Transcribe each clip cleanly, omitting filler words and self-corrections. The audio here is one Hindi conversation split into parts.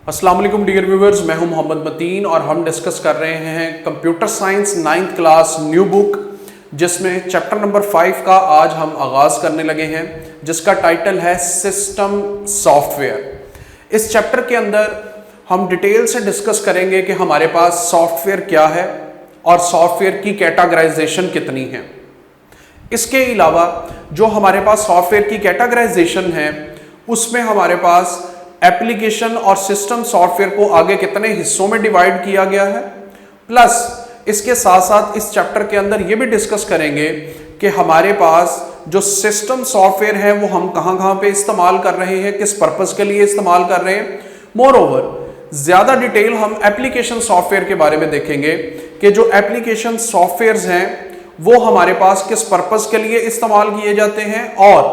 अस्सलाम वालेकुम डियर व्यूअर्स, मैं हूं मोहम्मद मतीन और हम डिस्कस कर रहे हैं computer science 9th class new book, जिसमें चैप्टर नंबर 5 का आज हम आगाज करने लगे हैं, जिसका टाइटल है सिस्टम सॉफ्टवेयर। इस चैप्टर के अंदर हम डिटेल से डिस्कस करेंगे कि हमारे पास सॉफ्टवेयर क्या है और सॉफ्टवेयर की कैटेगराइजेशन कितनी है। इसके अलावा जो हमारे पास सॉफ्टवेयर की कैटेगराइजेशन है उसमें हमारे पास एप्लीकेशन और सिस्टम सॉफ्टवेयर को आगे कितने हिस्सों में डिवाइड किया गया है, प्लस इसके साथ साथ इस चैप्टर के अंदर यह भी डिस्कस करेंगे कि हमारे पास जो सिस्टम सॉफ्टवेयर है वो हम कहां कहां पे इस्तेमाल कर रहे हैं, किस पर्पस के लिए इस्तेमाल कर रहे हैं। मोर ओवर ज्यादा डिटेल हम एप्लीकेशन सॉफ्टवेयर के बारे में देखेंगे कि जो एप्लीकेशन सॉफ्टवेयर हैं वो हमारे पास किस पर्पस के लिए इस्तेमाल किए जाते हैं और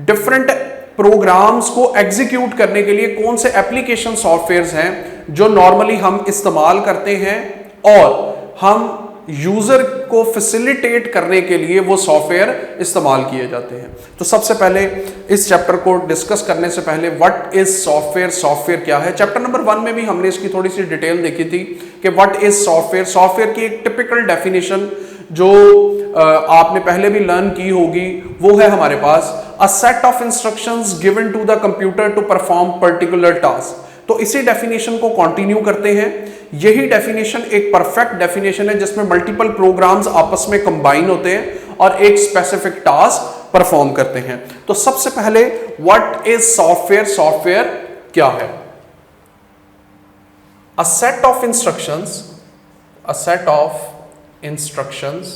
डिफरेंट प्रोग्राम्स को एग्जीक्यूट करने के लिए कौन से एप्लीकेशन सॉफ्टवेयर्स हैं जो नॉर्मली हम इस्तेमाल करते हैं और हम यूजर को फैसिलिटेट करने के लिए वो सॉफ्टवेयर इस्तेमाल किए जाते हैं। तो सबसे पहले इस चैप्टर को डिस्कस करने से पहले व्हाट इज सॉफ्टवेयर, सॉफ्टवेयर क्या है। चैप्टर नंबर 1 में भी हमने इसकी थोड़ी सी डिटेल देखी थी कि व्हाट इज सॉफ्टवेयर। सॉफ्टवेयर की एक टिपिकल डेफिनेशन जो आपने पहले भी लर्न की होगी वो है हमारे पास a set of instructions given to the computer to perform particular task. तो इसी डेफिनेशन को कंटिन्यू करते हैं। यही डेफिनेशन एक परफेक्ट डेफिनेशन है जिसमें मल्टीपल प्रोग्राम्स आपस में कंबाइन होते हैं और एक स्पेसिफिक टास्क परफॉर्म करते हैं। तो सबसे पहले व्हाट इज सॉफ्टवेयर, सॉफ्टवेयर क्या है। अ set of instructions, a set of instructions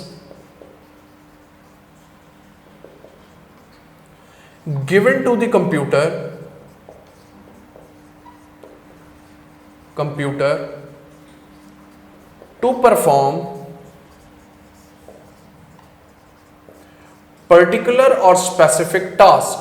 given to the computer to perform particular or specific task.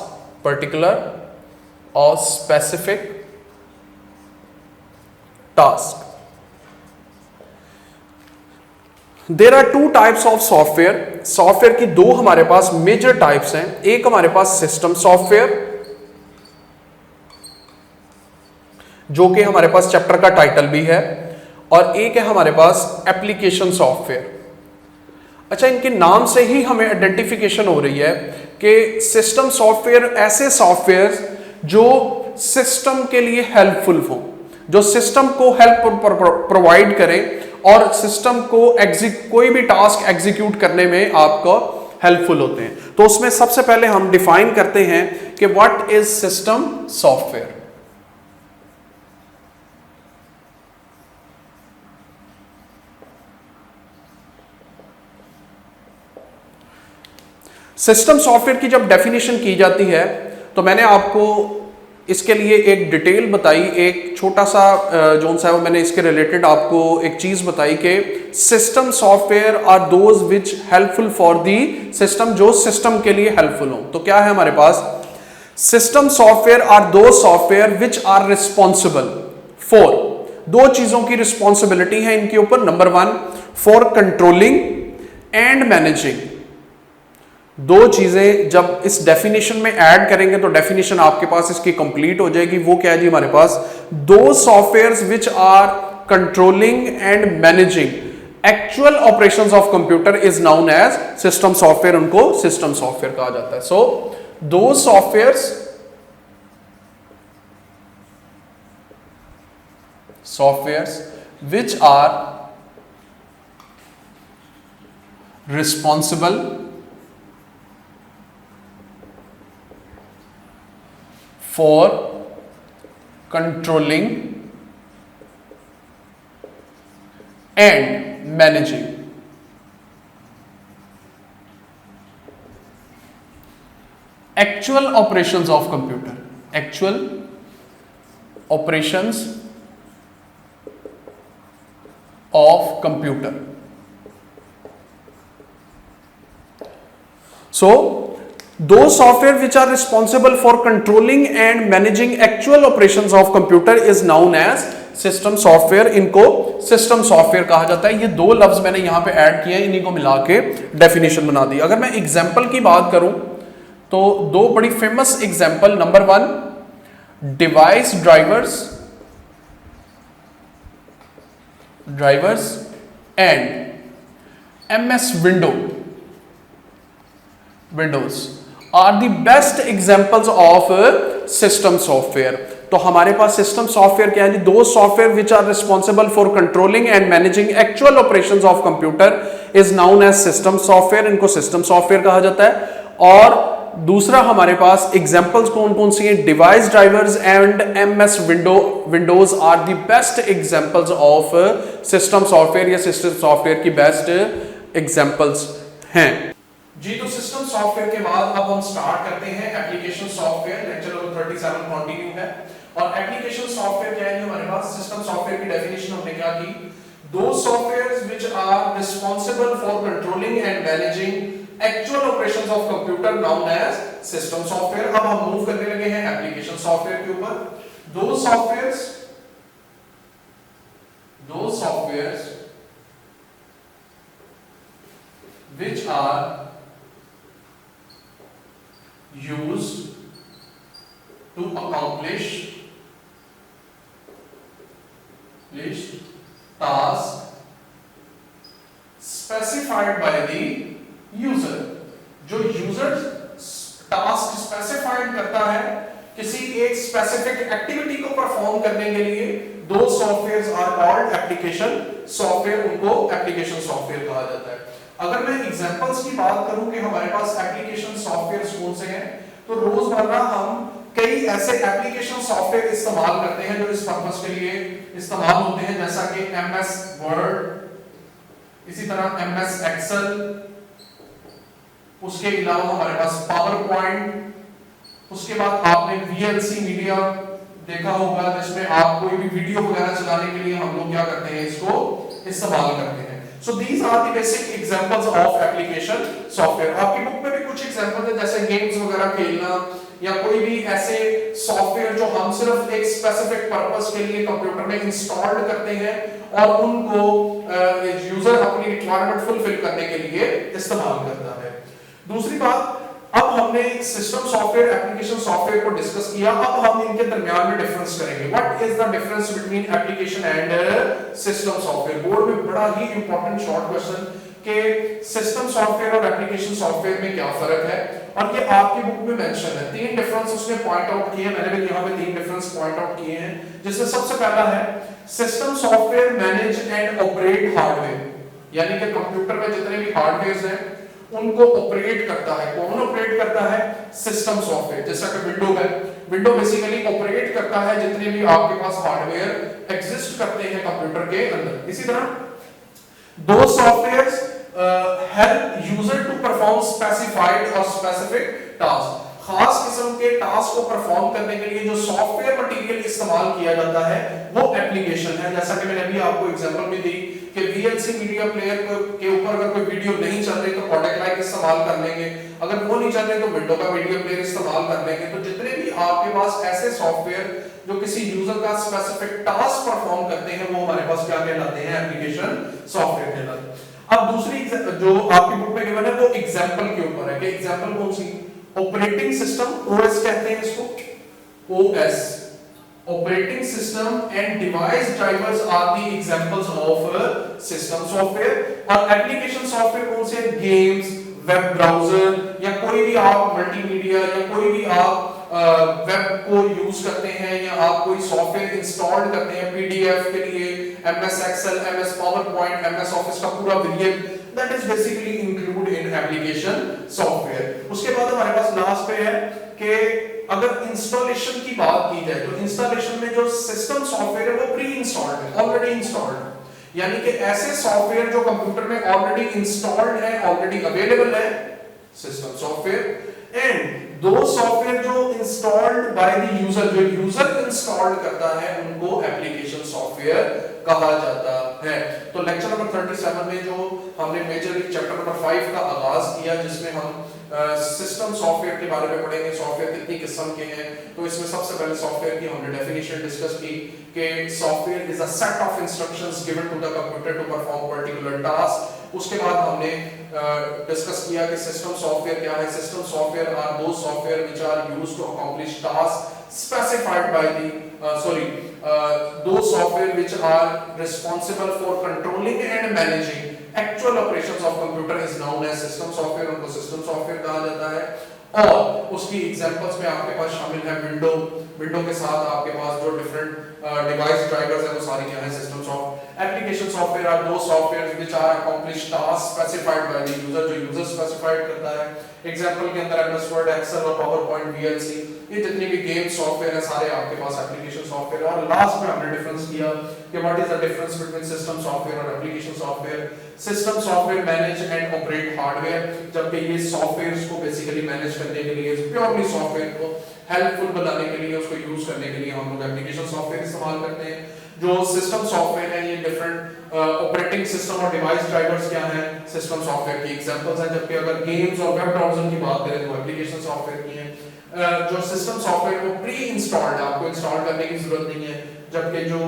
There are 2 types of software. Software की 2 हमारे पास मेजर टाइप्स हैं। एक हमारे पास सिस्टम सॉफ्टवेयर जो कि हमारे पास चैप्टर का टाइटल भी है, और एक है हमारे पास एप्लीकेशन सॉफ्टवेयर। अच्छा, इनके नाम से ही हमें आइडेंटिफिकेशन हो रही है कि सिस्टम सॉफ्टवेयर ऐसे सॉफ्टवेयर जो सिस्टम के लिए हेल्पफुल हो, जो सिस्टम को हेल्प प्रोवाइड करें और सिस्टम को कोई भी टास्क एग्जीक्यूट करने में आपको हेल्पफुल होते हैं। तो उसमें सबसे पहले हम डिफाइन करते हैं कि what is system software. System software की जब डेफिनेशन की जाती है तो मैंने आपको इसके लिए एक डिटेल बताई, एक छोटा सा जोन सा है वो मैंने इसके रिलेटेड आपको एक चीज बताई कि system software are those which helpful for the system, जो सिस्टम के लिए हेल्पफुल हो। तो क्या है हमारे पास, system software are those software which are responsible for, 2 चीजों की रिस्पॉन्सिबिलिटी है इनके ऊपर। Number 1 for controlling and managing. 2 चीजें जब इस डेफिनेशन में ऐड करेंगे तो डेफिनेशन आपके पास इसकी कंप्लीट हो जाएगी। वो क्या है जी, हमारे पास 2 softwares which are controlling and managing actual operations of computer is known as system software. उनको सिस्टम सॉफ्टवेयर कहा जाता है। So 2 softwares which are responsible for controlling and managing actual operations of computer, actual operations of computer. So those software which are responsible for controlling and managing actual operations of computer is known as system software, इनको सिस्टम सॉफ्टवेयर कहा जाता है। ये दो लफ्ज मैंने यहां पे ऐड किए हैं, इन्हीं को मिला के डेफिनेशन बना दी। अगर मैं एग्जाम्पल की बात करूं तो दो बड़ी famous example, number 1 device drivers and MS Windows are the best examples of system software. तो हमारे पास सिस्टम सॉफ्टवेयर क्या है जी? Those software which are responsible for controlling and managing actual operations of computer is known as system software, इनको सिस्टम सॉफ्टवेयर कहा जाता है। और दूसरा हमारे पास एग्जांपल्स कौन कौन सी हैं? Device drivers and MS Windows are the best examples of system software, या सिस्टम सॉफ्टवेयर की बेस्ट एग्जांपल्स हैं जी। तो सिस्टम सॉफ्टवेयर के बाद अब हम स्टार्ट करते हैं application software. Lecture number 37 continue है। और एप्लीकेशन सॉफ्टवेयर क्या है? हमारे पास सिस्टम सॉफ्टवेयर की डेफिनेशन हमने क्या की? Those softwares which are responsible for controlling and managing actual operations of computer known as system software. अब हम मूव करने लगे हैं एप्लीकेशन सॉफ्टवेयर के ऊपर। Those softwares which are used to accomplish task specified by the user। जो यूजर टास्क स्पेसिफाइड करता है किसी एक स्पेसिफिक एक्टिविटी को परफॉर्म करने के लिए, those softwares are called application software, उनको एप्लीकेशन सॉफ्टवेयर कहा जाता है। अगर मैं एग्जांपल्स की बात करूं कि हमारे पास एप्लीकेशन सॉफ्टवेयर्स कौन से हैं, तो रोजमर्रा हम कई ऐसे एप्लीकेशन सॉफ्टवेयर इस्तेमाल करते हैं जो इस पर्पस के लिए इस्तेमाल होते हैं, जैसा कि एमएस वर्ड, इसी तरह एमएस एक्सेल, उसके अलावा हमारे पास पावर पॉइंट, उसके बाद आपने वीएलसी मीडिया देखा होगा जिसमें आप कोई भी वीडियो वगैरह चलाने के लिए हम लोग क्या करते हैं, इसको इस्तेमाल करते हैं। So these are the basic examples of application software। आपकी बुक में भी कुछ एग्जांपल है, जैसे गेम्स वगैरह खेलना या कोई भी ऐसे सॉफ्टवेयर जो हम सिर्फ एक स्पेसिफिक पर्पस के लिए कंप्यूटर में इंस्टॉल्ड करते हैं और उनको यूजर अपनी रिक्वायरमेंट फुलफिल करने के लिए इस्तेमाल करता है। दूसरी बात, अब हमने सिस्टम सॉफ्टवेयर एप्लीकेशन सॉफ्टवेयर को डिस्कस किया, अब हम इनके दरमियान में डिफरेंस करेंगे। What is the difference between application and system software? Board में बड़ा ही इंपॉर्टेंट शॉर्ट क्वेश्चन कि सिस्टम सॉफ्टवेयर और एप्लीकेशन सॉफ्टवेयर में क्या फर्क है, और ये आपकी बुक में मेंशन है। तीन डिफरेंस उसने पॉइंट आउट किए, मैंने भी यहाँ पे तीन डिफरेंस पॉइंट आउट किए हैं, जिसमें सबसे पहला है system software manage and operate hardware, यानी कि कंप्यूटर में जितने भी हार्डवेयर हैं उनको ऑपरेट करता है। कौन ऑपरेट करता है? System software. जैसा कि विंडो है, विंडो बेसिकली ऑपरेट करता है जितने भी आपके पास हार्डवेयर एग्जिस्ट करते हैं कंप्यूटर के अंदर। इसी तरह those softwares help user to perform specified और स्पेसिफिक टास्क। खास किस्म के टास्क को परफॉर्म करने के लिए जो सॉफ्टवेयर मटेरियल इस्तेमाल किया जाता है वो एप्लीकेशन है। जैसा कि मैंने अभी आपको एग्जांपल भी दी कि वीएलसी मीडिया प्लेयर के ऊपर अगर कोई वीडियो नहीं चल रही तो कोडेक लाइक इस्तेमाल कर लेंगे, अगर वो नहीं चल रहे तो विंडो का मीडिया प्लेयर इस्तेमाल कर लेंगे। तो जितने भी आपके पास ऐसे सॉफ्टवेयर जो किसी यूजर का स्पेसिफिक टास्क परफॉर्म करते हैं वो हमारे पास क्या कहलाते हैं? एप्लीकेशन सॉफ्टवेयर कहलाते हैं। अब दूसरी जो आपकी बुक में गिवन है वो एग्जांपल के ऊपर है कि एग्जांपल कौन सी? ऑपरेटिंग सिस्टम, ओएस कहते हैं इसको, OS operating system and device drivers are the examples of system software. और एप्लीकेशन सॉफ्टवेयर कौन से? गेम्स, वेब ब्राउजर, या कोई भी आप मल्टीमीडिया या कोई भी आप वेब को यूज करते हैं, या आप कोई सॉफ्टवेयर इंस्टॉल करते हैं पीडीएफ के लिए, MS Excel, MS PowerPoint, MS Office का पूरा variant, that is basically include in application software. उसके बाद हमारे पास लास्ट पे है कि अगर इंस्टॉलेशन की बात की जाए तो इंस्टॉलेशन में जो सिस्टम सॉफ्टवेयर है वो प्री इंस्टॉल्ड है, ऑलरेडी इंस्टॉल्ड, यानी कि ऐसे सॉफ्टवेयर जो कंप्यूटर में ऑलरेडी इंस्टॉल्ड है, ऑलरेडी अवेलेबल है, सिस्टम सॉफ्टवेयर एंड दो सॉफ्टवेयर जो इंस्टॉल्ड बाय द यूजर, जो यूजर इंस्टॉल करता है उनको एप्लीकेशन सॉफ्टवेयर कहा जाता है। तो लेक्चर नंबर 37 में जो हमने मेजरली चैप्टर नंबर 5 का आगाज किया, जिसमें हम सिस्टम सॉफ्टवेयर के बारे में पढ़ेंगे, सॉफ्टवेयर कितनी किस्म के हैं। तो इसमें सबसे पहले सॉफ्टवेयर की हमने डेफिनेशन डिस्कस की कि software is a set of instructions given to the computer to perform particular task. उसके बाद हमने डिस्कस किया कि सिस्टम सॉफ्टवेयर क्या है। System software are those software which are used to accomplish task specified by the those software which are responsible for controlling and managing actual operations of computer is known as system software। उनको system software कहा जाता है। और उसकी एग्जांपल्स में आपके पास शामिल है विंडो के साथ आपके पास जो डिफरेंट डिवाइस ड्राइवर्स हैं वो सारी क्या है system software. Application software are those softwares which are accomplish task specified by the user, जो यूजर स्पेसिफाइड करता है। एग्जांपल के अंदर एमएस वर्ड, एक्सेल और पावरपॉइंट, वीएलसी, ये जितने भी गेम सॉफ्टवेयर है सारे आपके पास एप्लीकेशन सॉफ्टवेयर। और लास्ट में हमने डिफरेंस किया कि what is the difference between system software और application software. System software manage and operate hardware, जबकि ये सॉफ्टवेयर्स को बेसिकली मैनेज करने के लिए, प्योरली सॉफ्टवेयर को हेल्पफुल बनाने के लिए, उसको यूज करने के लिए हम लोग एप्लीकेशन सॉफ्टवेयर इस्तेमाल करते हैं। जो सिस्टम सॉफ्टवेयर है ये डिफरेंट ऑपरेटिंग सिस्टम और डिवाइस ड्राइवर्स क्या हैं सिस्टम सॉफ्टवेयर की एग्जांपल्स हैं। जबकि अगर गेम्स और वेब ब्राउज़र की बात करें तो एप्लीकेशन सॉफ्टवेयर की है। जो सिस्टम सॉफ्टवेयर वो प्री इंस्टॉल्ड है, आपको इंस्टॉल करने की जरूरत नहीं है, जबकि जो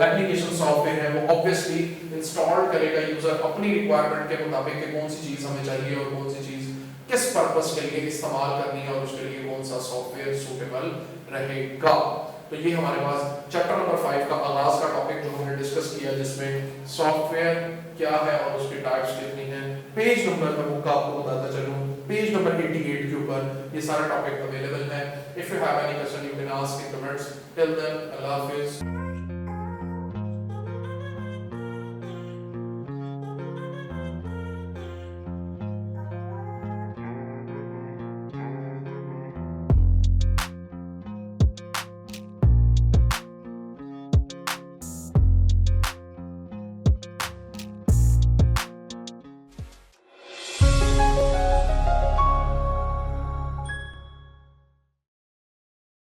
एप्लीकेशन सॉफ्टवेयर है वो ऑब्वियसली इंस्टॉल करेगा यूजर अपनी रिक्वायरमेंट के मुताबिक कि कौन सी चीज हमें चाहिए और कौन सी चीज किस पर्पस के लिए इस्तेमाल करनी है और उसके लिए कौन सा सॉफ्टवेयर सूटेबल रहेगा। तो ये हमारे पास चैप्टर नंबर 5 का आगाज का टॉपिक जो हमने डिस्कस किया, जिसमें सॉफ्टवेयर क्या है और उसके टाइप्स कितनी हैं। पेज नंबर मैं बुक का आपको बताता चलूं, पेज नंबर 88 के ऊपर ये सारा टॉपिक अवेलेबल है। If you have any question you can ask in comments. Till then अल्लाह हाफिज।